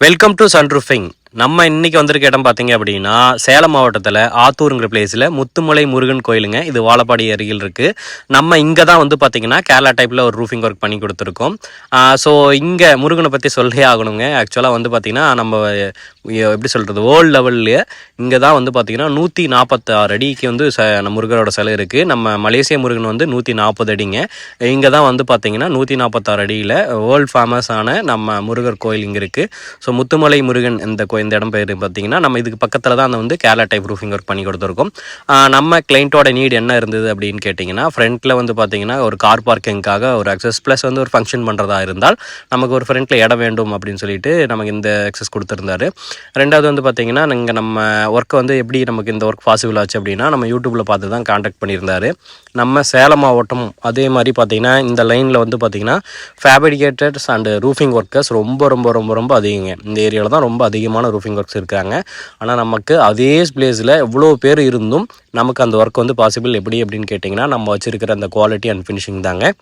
Welcome to சன்ரூஃபிங். நம்ம இன்னைக்கு வந்திருக்க இடம் பார்த்தீங்க அப்படின்னா சேலம் மாவட்டத்தில் ஆத்தூருங்கிற பிளேஸில் முத்துமலை முருகன் கோயிலுங்க. இது வாழப்பாடி அருகில் இருக்குது. நம்ம இங்கே தான் வந்து பார்த்தீங்கன்னா கேரளா டைப்பில் ஒரு ரூஃபிங் ஒர்க் பண்ணி கொடுத்துருக்கோம். ஸோ இங்கே முருகனை பற்றி சொல்லே ஆகணுங்க. ஆக்சுவலாக வந்து பார்த்திங்கன்னா நம்ம எப்படி சொல்கிறது, வேர்ல்டு லெவல்லையே இங்கே தான் வந்து பார்த்திங்கன்னா 146 அடிக்கு வந்து முருகனோட சிலை இருக்குது. நம்ம மலேசிய முருகன் வந்து 140 அடிங்க. இங்கே தான் வந்து பார்த்திங்கன்னா 146 அடியில் வேர்ல்டு ஃபேமஸான நம்ம முருகர் கோயில் இங்கே இருக்குது. ஸோ முத்துமலை முருகன் இந்த இடம் பேர் பார்த்தீங்கன்னா நம்ம இதுக்கு பக்கத்தில் தான் வந்து கேரளா டைப் ரூஃபிங் ஒர்க் பண்ணி கொடுத்துருக்கோம். நம்ம கிளைண்ட்டோட நீட் என்ன இருந்தது அப்படின்னு கேட்டிங்கன்னா, ஃப்ரண்ட்டில் வந்து பார்த்தீங்கன்னா ஒரு கார் பார்க்கிங்காக ஒரு அக்சஸ் ப்ளஸ் வந்து ஒரு ஃபங்க்ஷன் பண்ணுறதா இருந்தால் நமக்கு ஒரு ஃப்ரண்ட்டில் இடம் வேண்டும் அப்படின்னு சொல்லிட்டு நமக்கு இந்த அக்சஸ் கொடுத்துருந்தாரு. ரெண்டாவது வந்து பார்த்தீங்கன்னா நீங்கள் நம்ம ஒர்க்கை வந்து எப்படி நமக்கு இந்த ஒர்க் பாசிபிள் ஆச்சு அப்படின்னா நம்ம யூடியூப்பில் பார்த்து தான் கான்டாக்ட் பண்ணியிருந்தாரு. நம்ம சேலம் மாவட்டம் அதே மாதிரி பார்த்தீங்கன்னா இந்த லைனில் வந்து பார்த்தீங்கன்னா ஃபேப்ரிகேட்டர்ஸ் அண்டு ரூஃபிங் ஒர்க்கர்ஸ் ரொம்ப ரொம்ப ரொம்ப ரொம்ப அதிகங்க. இந்த ஏரியாவில் தான் ரொம்ப அதிகமான ரூஃபிங் ஒர்க்ஸ் இருக்காங்க. ஆனால் நமக்கு அதே பிளேஸில் எவ்வளோ பேர் இருந்தும் நமக்கு அந்த ஒர்க் வந்து பாசிபிள் எப்படி அப்படின்னு கேட்டிங்கன்னா நம்ம வச்சுருக்கிற அந்த குவாலிட்டி அண்ட் ஃபினிஷிங் தாங்க.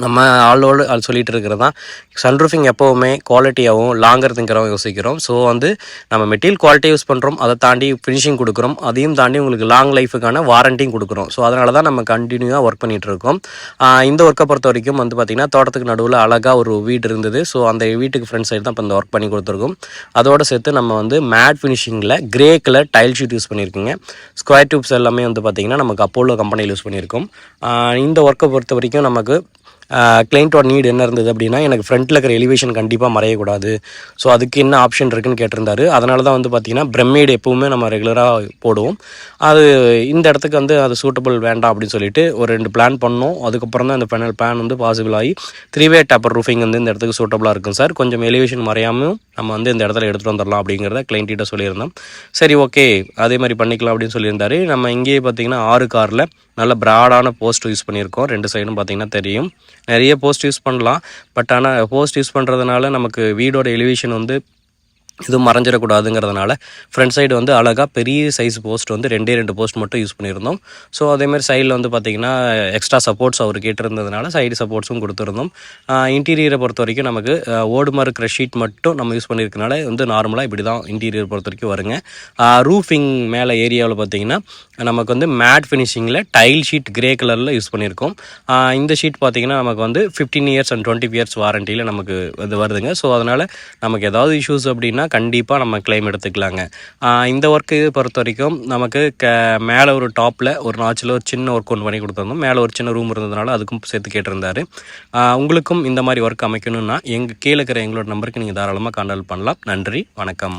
நம்ம ஆளோடு சொல்லிகிட்டு இருக்கிறது தான் சன்ரூஃபிங் எப்போவுமே குவாலிட்டியாகவும் லாங்கர் திங்கிறோம் யோசிக்கிறோம். ஸோ வந்து நம்ம மெட்டீரியல் குவாலிட்டி யூஸ் பண்ணுறோம், அதை தாண்டி ஃபினிஷிங் கொடுக்குறோம், அதையும் தாண்டி உங்களுக்கு லாங் லைஃபுக்கான வாரண்டியும் கொடுக்குறோம். ஸோ அதனால தான் நம்ம கண்டினியூவாக ஒர்க் பண்ணிகிட்ருக்கோம். இந்த ஒர்க்கை பொறுத்த வரைக்கும் வந்து பார்த்திங்கன்னா தோட்டத்துக்கு நடுவில் அழகாக ஒரு வீடு இருந்தது. ஸோ அந்த வீட்டுக்கு ஃப்ரண்ட் சைடு தான் இப்போ இந்த ஒர்க் பண்ணி கொடுத்துருக்கோம். அதோடு சேர்த்து நம்ம வந்து மேட் ஃபினிஷிங்கில் grey colour tile sheet use பண்ணியிருக்கோங்க. ஸ்கொயர் டியூப்ஸ் எல்லாமே வந்து பார்த்திங்கன்னா நமக்கு அப்போலோ கம்பெனியில் யூஸ் பண்ணியிருக்கோம். இந்த ஒர்க்கை பொறுத்த வரைக்கும் நமக்கு கிளைண்ட்டோட நீட் என்ன இருந்தது அப்படின்னா, எனக்கு ஃப்ரண்ட்டில் இருக்கிற எலிவேஷன் கண்டிப்பாக மறையக்கூடாது. ஸோ அதுக்கு என்ன ஆப்ஷன் இருக்குன்னு கேட்டிருந்தாரு. அதனால தான் வந்து பார்த்திங்கன்னா பிரம்மேடு எப்போவுமே நம்ம ரெகுலராக போடுவோம். அது இந்த இடத்துக்கு வந்து அது சூட்டபிள் வேண்டாம் அப்படின்னு சொல்லிட்டு ஒரு 2 பிளான் பண்ணோம். அதுக்கப்புறம் தான் இந்த ஃபைனல் பிளான் வந்து பாசிபிள் ஆகி 3-வே டேப்பர் ரூஃபிங் வந்து இந்த இடத்துக்கு சூட்டபிளாக இருக்கும் சார், கொஞ்சம் எலிவேஷன் மறையாமல் நம்ம வந்து இந்த இடத்துல எடுத்துகிட்டு வந்துடலாம் அப்படிங்கிறத கிளைண்ட்டிட்ட சொல்லியிருந்தோம். சரி ஓகே அதே மாதிரி பண்ணிக்கலாம் அப்படின்னு சொல்லியிருந்தாரு. நம்ம இங்கேயே பார்த்திங்கன்னா 6 காரில் நல்ல ப்ராடான போஸ்ட் யூஸ் பண்ணியிருக்கோம். 2 சைடும் பார்த்திங்கன்னா தெரியும். நிறைய போஸ்ட் யூஸ் பண்ணலாம். பட் ஆனால் போஸ்ட் யூஸ் பண்ணுறதுனால நமக்கு வீடோட எலிவேஷன் வந்து இதுவும் மறைஞ்சிடக்கூடாதுங்கிறதுனால ஃப்ரண்ட் சைடு வந்து அழகாக பெரிய சைஸ் போஸ்ட் வந்து 2 போஸ்ட் மட்டும் யூஸ் பண்ணியிருந்தோம். ஸோ அதேமாதிரி சைடில் வந்து பார்த்திங்கன்னா எக்ஸ்ட்ரா சப்போர்ட்ஸ் அவர் கேட்டிருந்ததுனால சைடு சப்போர்ட்ஸும் கொடுத்துருந்தோம். இன்டீரியரை பொறுத்த வரைக்கும் நமக்கு ஓடுமா இருக்கிற ஷீட் மட்டும் நம்ம யூஸ் பண்ணியிருக்கனால வந்து நார்மலாக இப்படி தான் இன்டீரியர் பொறுத்த வரைக்கும் வருங்க. ரூஃபிங் மேலே ஏரியாவில் பார்த்திங்கன்னா நமக்கு வந்து மேட் ஃபினிஷிங்கில் டைல் ஷீட் கிரே கலரில் யூஸ் பண்ணியிருக்கோம். இந்த ஷீட் பார்த்திங்கன்னா நமக்கு வந்து 15 இயர்ஸ் அண்ட் 20 இயர்ஸ் வாரண்டியில் நமக்கு இது வருதுங்க. ஸோ அதனால் நமக்கு ஏதாவது இஷ்யூஸ் அப்படின்னா கண்டிப்பாக நம்ம கிளைம் எடுத்துக்கலாங்க. இந்த ஒர்க்கு பொறுத்த வரைக்கும் நமக்கு மேலே ஒரு டாப்பில் ஒரு நாச்சில் ஒரு சின்ன ஒர்க் ஒன்று பண்ணி கொடுத்துருந்தோம். மேலே ஒரு சின்ன ரூம் இருந்ததுனால அதுக்கும் சேர்த்து கேட்டிருந்தாரு. உங்களுக்கும் இந்த மாதிரி ஒர்க் அமைக்கணும்னா கீழே இருக்கிற எங்களோட நம்பருக்கு நீங்கள் தாராளமாக கான்டாக்ட் பண்ணலாம். நன்றி, வணக்கம்.